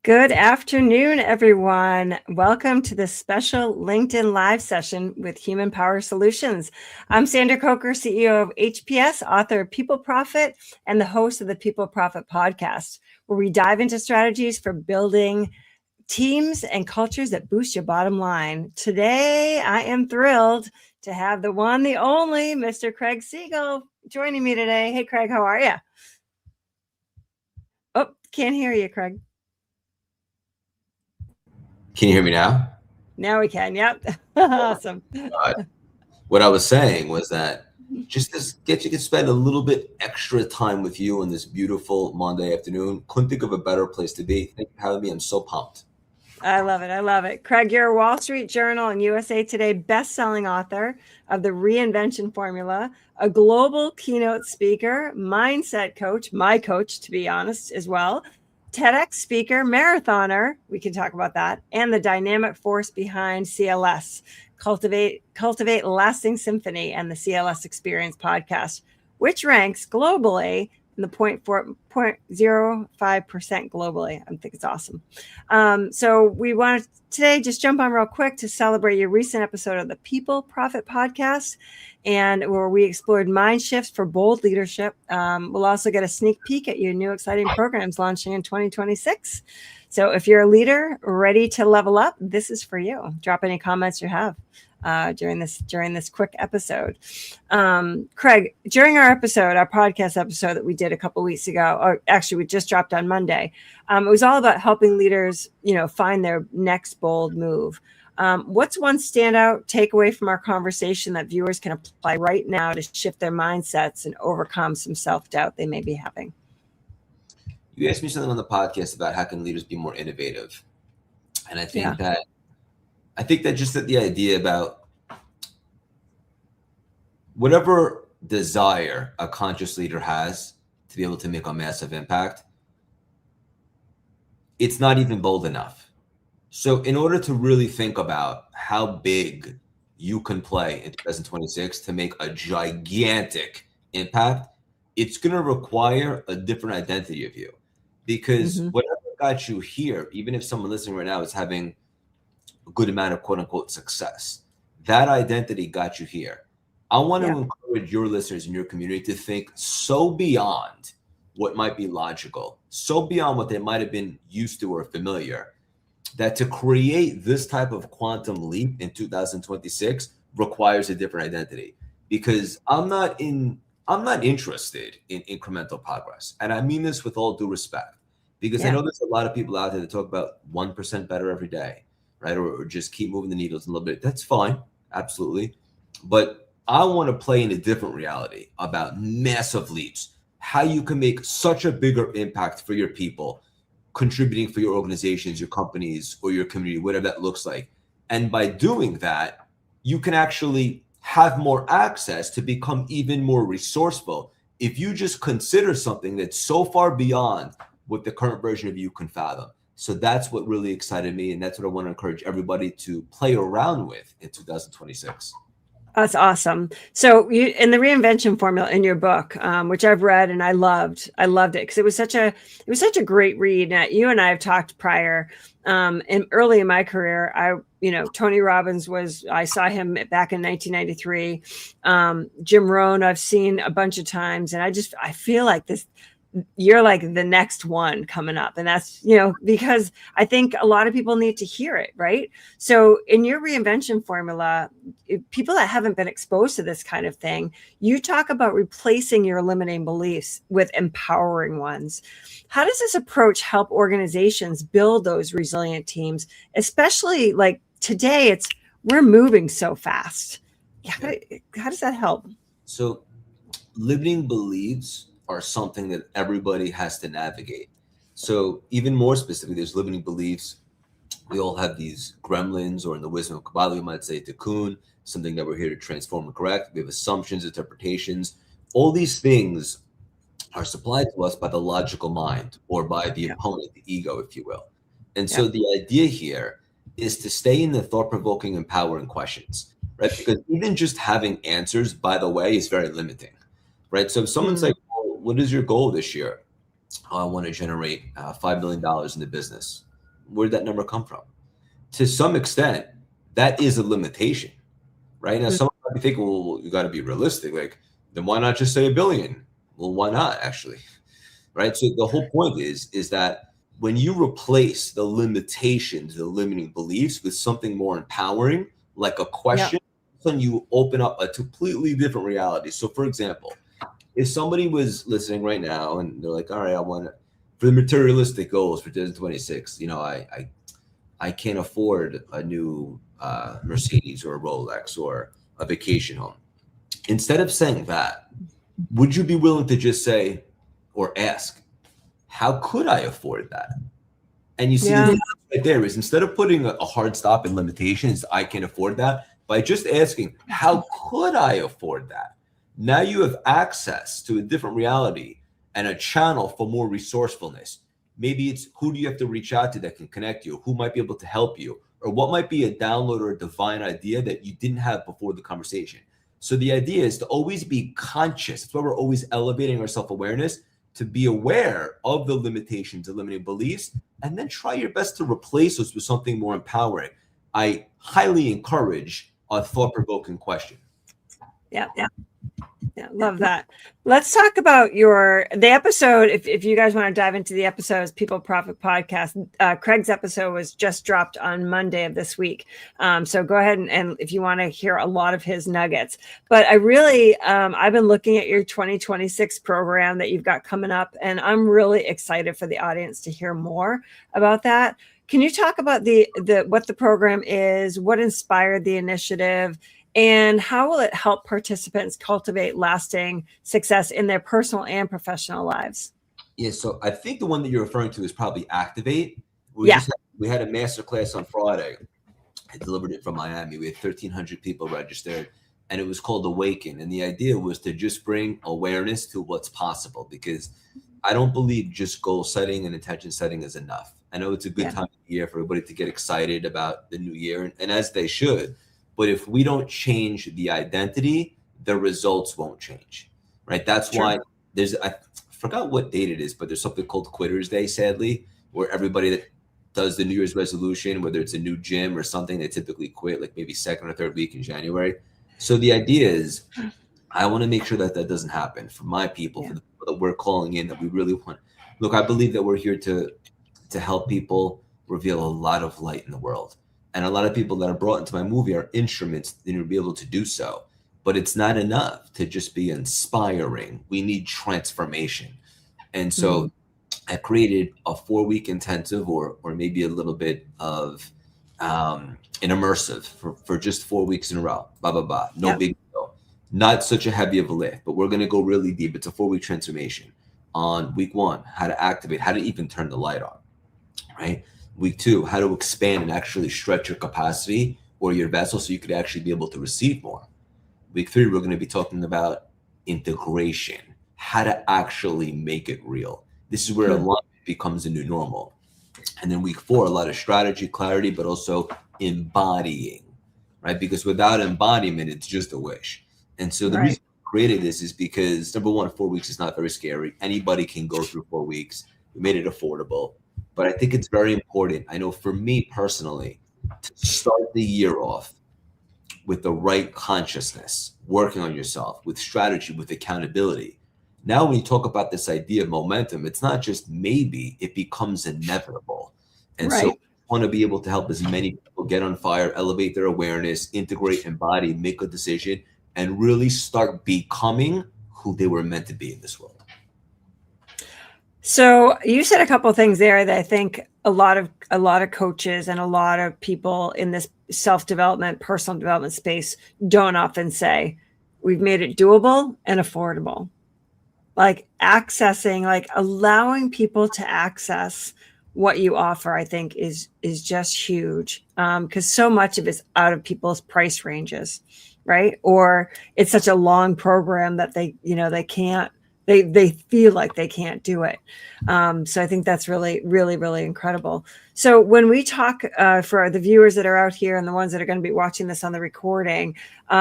Good afternoon, everyone. Welcome to this special LinkedIn Live session with Human Power Solutions. I'm Sandra Coker, CEO of HPS, author of People Profit, and the host of the People Profit podcast, where we dive into strategies for building teams and cultures that boost your bottom line. Today, I am thrilled to have the one, the only, Mr. Craig Siegel joining me today. Hey, Craig, how are you? Oh, can't hear you, Craig. Can you hear me now? Now we can. Yep. Awesome. What I was saying was that just to get you to spend a little bit extra time with you on this beautiful Monday afternoon. Couldn't think of a better place to be. Thank you for having me. I'm so pumped. I love it. I love it. Craig, you're a Wall Street Journal and USA Today best-selling author of The Reinvention Formula, a global keynote speaker, mindset coach, my coach, to be honest, as well, TEDx speaker, marathoner, we can talk about that, and the dynamic force behind CLS, Cultivate Lasting Symphony, and the CLS Experience podcast, which ranks globally in the 0.05% globally. I think it's awesome. So we want to today just jump on real quick to celebrate your recent episode of the People Profit podcast, and where we explored mind shifts for bold leadership. We'll also get a sneak peek at your new exciting programs launching in 2026. So if you're a leader ready to level up, this is for you. Drop any comments you have during this quick episode. Craig, during our podcast episode that we did a couple weeks ago, or actually we just dropped on Monday, it was all about helping leaders, find their next bold move. What's one standout takeaway from our conversation that viewers can apply right now to shift their mindsets and overcome some self-doubt they may be having? You asked me something on the podcast about how can leaders be more innovative, and I think that just that the idea about whatever desire a conscious leader has to be able to make a massive impact, it's not even bold enough. So in order to really think about how big you can play in 2026 to make a gigantic impact, it's going to require a different identity of you. Because whatever got you here, even if someone listening right now is having a good amount of quote unquote success, that identity got you here. I want to encourage your listeners in your community to think so beyond what might be logical, so beyond what they might have been used to or familiar, that to create this type of quantum leap in 2026 requires a different identity. Because I'm not interested in incremental progress. And I mean this with all due respect, because I know there's a lot of people out there that talk about 1% better every day, right? Or just keep moving the needles a little bit. That's fine. Absolutely. But I want to play in a different reality about massive leaps, how you can make such a bigger impact for your people, contributing for your organizations, your companies, or your community, whatever that looks like. And by doing that, you can actually have more access to become even more resourceful if you just consider something that's so far beyond what the current version of you can fathom. So that's what really excited me, and that's what I want to encourage everybody to play around with in 2026. That's awesome. So in the Reinvention Formula in your book, which I've read and I loved it because it was such a great read. Now, you and I have talked prior, and early in my career, Tony Robbins I saw him back in 1993. Jim Rohn, I've seen a bunch of times, and I feel like you're like the next one coming up. And that's, because I think a lot of people need to hear it, right? So in your Reinvention Formula, people that haven't been exposed to this kind of thing, you talk about replacing your limiting beliefs with empowering ones. How does this approach help organizations build those resilient teams, especially like today, we're moving so fast. How does that help? So limiting beliefs are something that everybody has to navigate. So even more specifically, there's limiting beliefs. We all have these gremlins, or in the wisdom of Kabbalah, we might say tikkun, something that we're here to transform and correct. We have assumptions, interpretations. All these things are supplied to us by the logical mind, or by the opponent, the ego, if you will. And so the idea here is to stay in the thought-provoking, empowering questions, right? Because even just having answers, by the way, is very limiting, right? So if someone's like, what is your goal this year? I want to generate $5 million in the business. Where'd that number come from? To some extent, that is a limitation, right? Now, someone might be thinking, well, you got to be realistic. Like, then why not just say a billion? Well, why not actually? Right. So the whole point is that when you replace the limitations, the limiting beliefs with something more empowering, like a question, then you open up a completely different reality. So, for example, if somebody was listening right now and they're like, all right, I want to, for the materialistic goals for 2026, I can't afford a new Mercedes or a Rolex or a vacation home. Instead of saying that, would you be willing to just say or ask, how could I afford that? And you see the difference right there is, instead of putting a hard stop and limitations, I can't afford that, by just asking, how could I afford that? Now you have access to a different reality and a channel for more resourcefulness. Maybe it's, who do you have to reach out to that can connect you? Who might be able to help you? Or what might be a download or a divine idea that you didn't have before the conversation? So the idea is to always be conscious. That's why we're always elevating our self-awareness, to be aware of the limitations, the limiting beliefs, and then try your best to replace those with something more empowering. I highly encourage a thought-provoking question. Yeah. Love that. Let's talk about the episode. If you guys want to dive into the episodes, People Profit Podcast, Craig's episode was just dropped on Monday of this week. So go ahead and if you want to hear a lot of his nuggets. But I really, I've been looking at your 2026 program that you've got coming up, and I'm really excited for the audience to hear more about that. Can you talk about what the program is, what inspired the initiative, and how will it help participants cultivate lasting success in their personal and professional lives? Yeah, so I think the one that you're referring to is probably Activate. We had a masterclass on Friday. I delivered it from Miami. We had 1,300 people registered, and it was called Awaken. And the idea was to just bring awareness to what's possible, because I don't believe just goal setting and intention setting is enough. I know it's a good time of year for everybody to get excited about the new year, and as they should. But if we don't change the identity, the results won't change, right? That's why I forgot what date it is, but there's something called Quitters Day, sadly, where everybody that does the New Year's resolution, whether it's a new gym or something, they typically quit like maybe second or third week in January. So the idea is, I want to make sure that that doesn't happen for my people, for the people that we're calling in, that we really want. Look, I believe that we're here to help people reveal a lot of light in the world. And a lot of people that are brought into my movie are instruments to be able to do so. But it's not enough to just be inspiring. We need transformation. And so I created a 4-week intensive, or maybe a little bit of an immersive for just 4 weeks in a row. No big deal. Not such a heavy of a lift, but we're going to go really deep. It's a 4-week transformation. On week 1, how to activate, how to even turn the light on, right? Week 2, how to expand and actually stretch your capacity or your vessel so you could actually be able to receive more. Week 3, we're going to be talking about integration, how to actually make it real. This is where alignment becomes a new normal. And then week 4, a lot of strategy, clarity, but also embodying, right? Because without embodiment, it's just a wish. And so the reason we created this is because, number one, 4 weeks is not very scary. Anybody can go through 4 weeks. We made it affordable. But I think it's very important. I know for me personally, to start the year off with the right consciousness, working on yourself, with strategy, with accountability. Now, when you talk about this idea of momentum, it's not just maybe, it becomes inevitable. And so I want to be able to help as many people get on fire, elevate their awareness, integrate, embody, make a decision, and really start becoming who they were meant to be in this world. So you said a couple of things there that I think a lot of coaches and a lot of people in this self-development, personal development space don't often say. We've made it doable and affordable. Like accessing, like allowing people to access what you offer, I think is just huge, because so much of it's out of people's price ranges, right? Or it's such a long program that they can't. They feel like they can't do it. So I think that's really, really, really incredible. So when we talk for the viewers that are out here and the ones that are going to be watching this on the recording,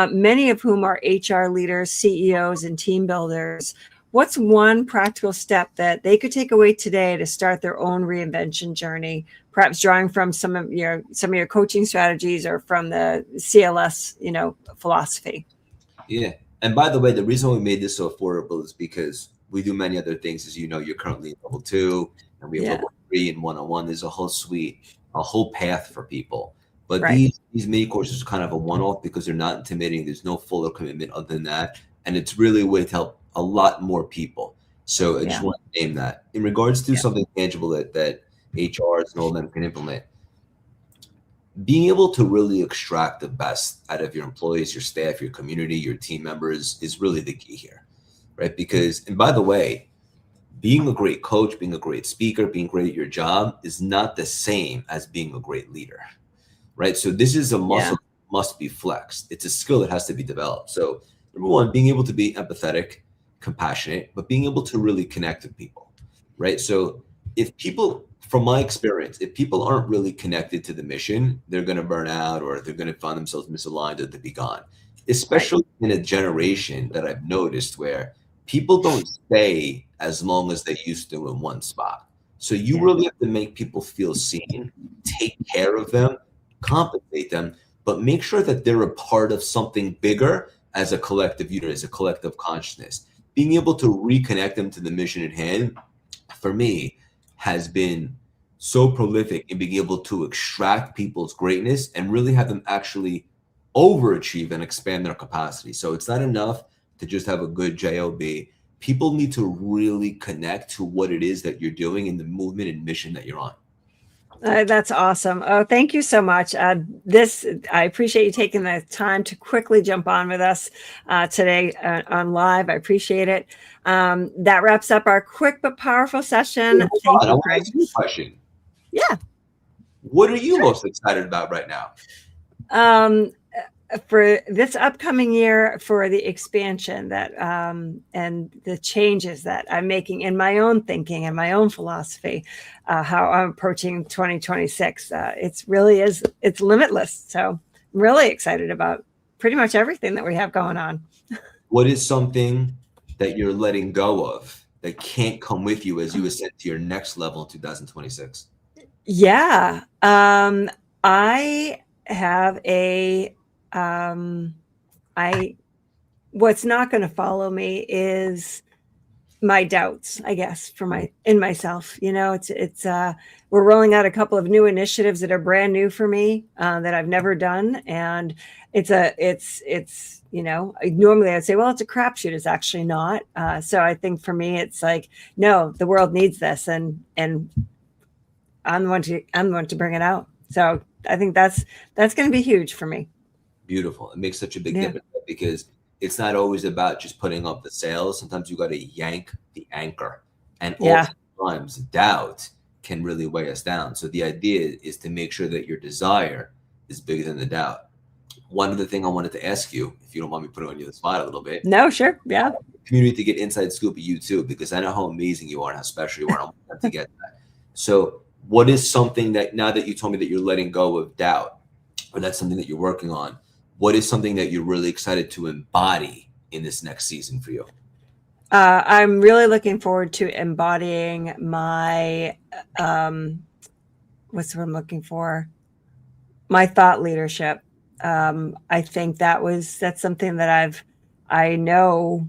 many of whom are HR leaders, CEOs, and team builders, what's one practical step that they could take away today to start their own reinvention journey perhaps drawing from some of your coaching strategies or from the CLS, philosophy. Yeah. And by the way, the reason we made this so affordable is because we do many other things. As you know, you're currently in level 2, and we have Yeah. level 3 and one-on-one. There's a whole suite, a whole path for people. But Right. these mini courses are kind of a one-off because they're not intimidating. There's no fuller commitment other than that. And it's really a way to help a lot more people. So I just Yeah. want to name that. In regards to Yeah. something tangible that HRs and all of them can implement, being able to really extract the best out of your employees, your staff, your community, your team members is really the key here, right? Because, and by the way, being a great coach, being a great speaker, being great at your job is not the same as being a great leader, right? So this is a muscle that must be flexed. It's a skill that has to be developed. So number one, being able to be empathetic, compassionate, but being able to really connect with people, right? So if people, from my experience, if people aren't really connected to the mission, they're going to burn out, or they're going to find themselves misaligned, or they'll be gone. Especially in a generation that I've noticed where people don't stay as long as they used to in one spot. So you really have to make people feel seen, take care of them, compensate them, but make sure that they're a part of something bigger as a collective unit, as a collective consciousness. Being able to reconnect them to the mission at hand, for me, has been so prolific in being able to extract people's greatness and really have them actually overachieve and expand their capacity. So it's not enough to just have a good job. People need to really connect to what it is that you're doing and the movement and mission that you're on. That's awesome. Oh, thank you so much. I appreciate you taking the time to quickly jump on with us today on live. I appreciate it. That wraps up our quick but powerful session. Thank you, Craig. I want to ask you a question. Yeah. What are you most excited about right now? For this upcoming year, for the expansion that and the changes that I'm making in my own thinking and my own philosophy, how I'm approaching 2026. It's limitless. So I'm really excited about pretty much everything that we have going on. What is something that you're letting go of that can't come with you as you ascend to your next level in 2026? Yeah. I have what's not going to follow me is my doubts, I guess, in myself. We're rolling out a couple of new initiatives that are brand new for me, that I've never done. And normally I'd say, well, it's a crapshoot. It's actually not. So I think for me, it's like, no, the world needs this, and I'm the one to bring it out. So I think that's going to be huge for me. Beautiful. It makes such a big difference because it's not always about just putting up the sails. Sometimes you got to yank the anchor, and oftentimes doubt can really weigh us down. So the idea is to make sure that your desire is bigger than the doubt. One other thing I wanted to ask you, if you don't mind me putting on you the spot a little bit. No, sure. Yeah. Community to get inside scoop of you too, because I know how amazing you are and how special you are. I want to get that. So what is something that, now that you told me that you're letting go of doubt, or that's something that you're working on, what is something that you're really excited to embody in this next season for you? I'm really looking forward to embodying my, what's the word I'm looking for? My thought leadership. I think that's something that I know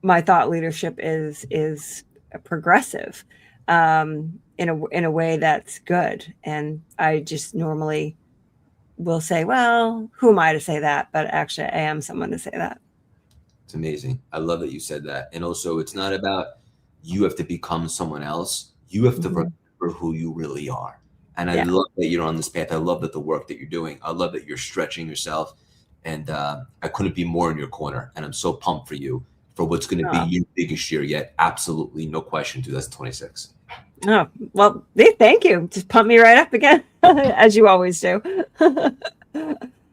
my thought leadership is progressive, in a way that's good. And I just normally will say, well, who am I to say that? But actually I am someone to say that. It's amazing. I love that you said that. And also, it's not about you have to become someone else. You have to remember who you really are. And I love that you're on this path. I love that the work that you're doing. I love that you're stretching yourself. And I couldn't be more in your corner. And I'm so pumped for you for what's going to be your biggest year yet. Absolutely, no question, 2026. Oh, well, thank you. Just pump me right up again, as you always do.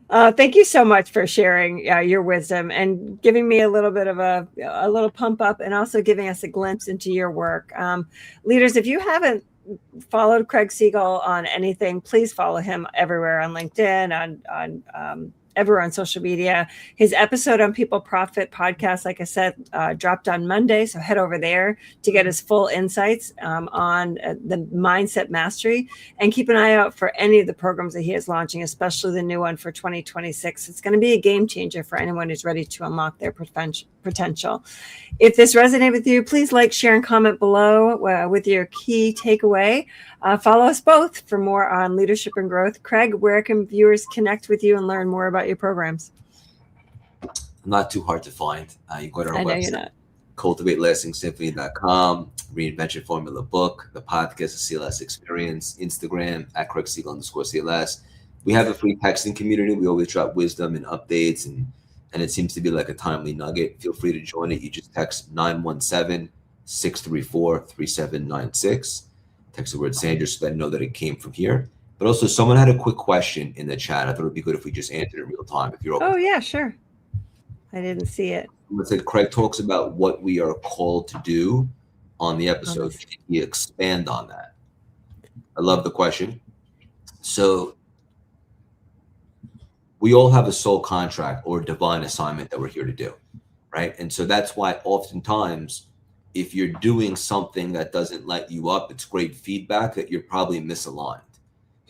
Thank you so much for sharing your wisdom and giving me a little bit of a little pump up, and also giving us a glimpse into your work. Leaders, if you haven't followed Craig Siegel on anything, please follow him everywhere, on LinkedIn, on ever on social media. His episode on People Profit podcast, like I said, dropped on Monday. So head over there to get his full insights on the mindset mastery, and keep an eye out for any of the programs that he is launching, especially the new one for 2026. It's going to be a game changer for anyone who's ready to unlock their potential. If this resonated with you, please like, share, and comment below with your key takeaway. Follow us both for more on leadership and growth. Craig, where can viewers connect with you and learn more about your programs? Not too hard to find. You go to our I know website, you're not. cultivatelastingsymphony.com, Reinvention Formula book, the podcast, the CLS Experience, Instagram at Craig Siegel _CLS. We have a free texting community. We always drop wisdom and updates, and it seems to be like a timely nugget. Feel free to join it. You just text 917-634-3796. Text the word Sandra so that I know that it came from here. But also, someone had a quick question in the chat. I thought it would be good if we just answered it in real time. If you're open. Oh, yeah, sure. I didn't see it. Let's say Craig talks about what we are called to do on the episode. Can you expand on that? I love the question. So we all have a soul contract or divine assignment that we're here to do, right? And so that's why oftentimes, if you're doing something that doesn't light you up, it's great feedback that you're probably misaligned,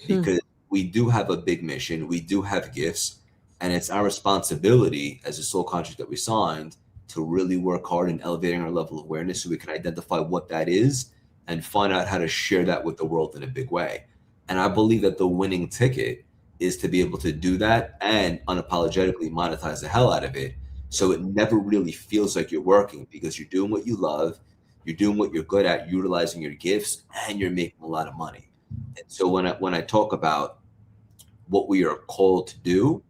because we do have a big mission, we do have gifts, and it's our responsibility as a soul contract that we signed to really work hard in elevating our level of awareness so we can identify what that is and find out how to share that with the world in a big way. And I believe that the winning ticket is to be able to do that and unapologetically monetize the hell out of it. So it never really feels like you're working, because you're doing what you love, you're doing what you're good at, utilizing your gifts, and you're making a lot of money. And so when I talk about what we are called to do,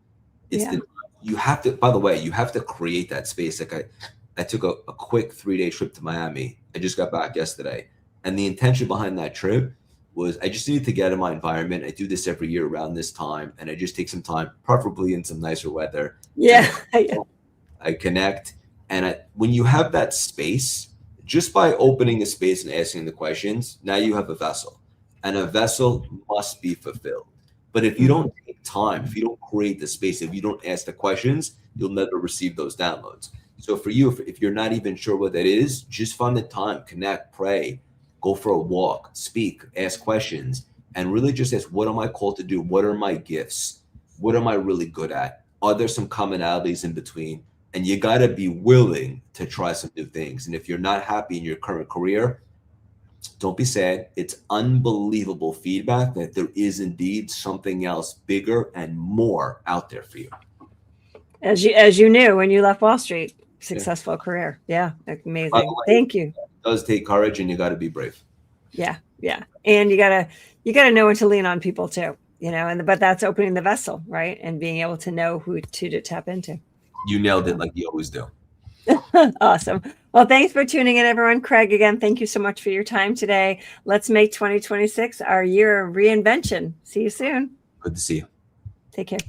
it's you have to, by the way, you have to create that space. Like I took a quick 3-day trip to Miami. I just got back yesterday. And the intention behind that trip was I just needed to get in my environment. I do this every year around this time, and I just take some time, preferably in some nicer weather. Yeah. I connect. And when you have that space, just by opening the space and asking the questions, now you have a vessel, and a vessel must be fulfilled. But if you don't take time, if you don't create the space, if you don't ask the questions, you'll never receive those downloads. So for you, if you're not even sure what that is, just find the time, connect, pray, go for a walk, speak, ask questions, and really just ask, what am I called to do? What are my gifts? What am I really good at? Are there some commonalities in between? And you got to be willing to try some new things. And if you're not happy in your current career, don't be sad. It's unbelievable feedback that there is indeed something else bigger and more out there for you. As you knew when you left Wall Street, successful career. Yeah, amazing. Thank you. It does take courage, and you got to be brave. Yeah, and you gotta know when to lean on people too. But that's opening the vessel, right, and being able to know who to tap into. You nailed it, like you always do. Awesome. Well, thanks for tuning in, everyone. Craig, again, thank you so much for your time today. Let's make 2026 our year of reinvention. See you soon. Good to see you. Take care.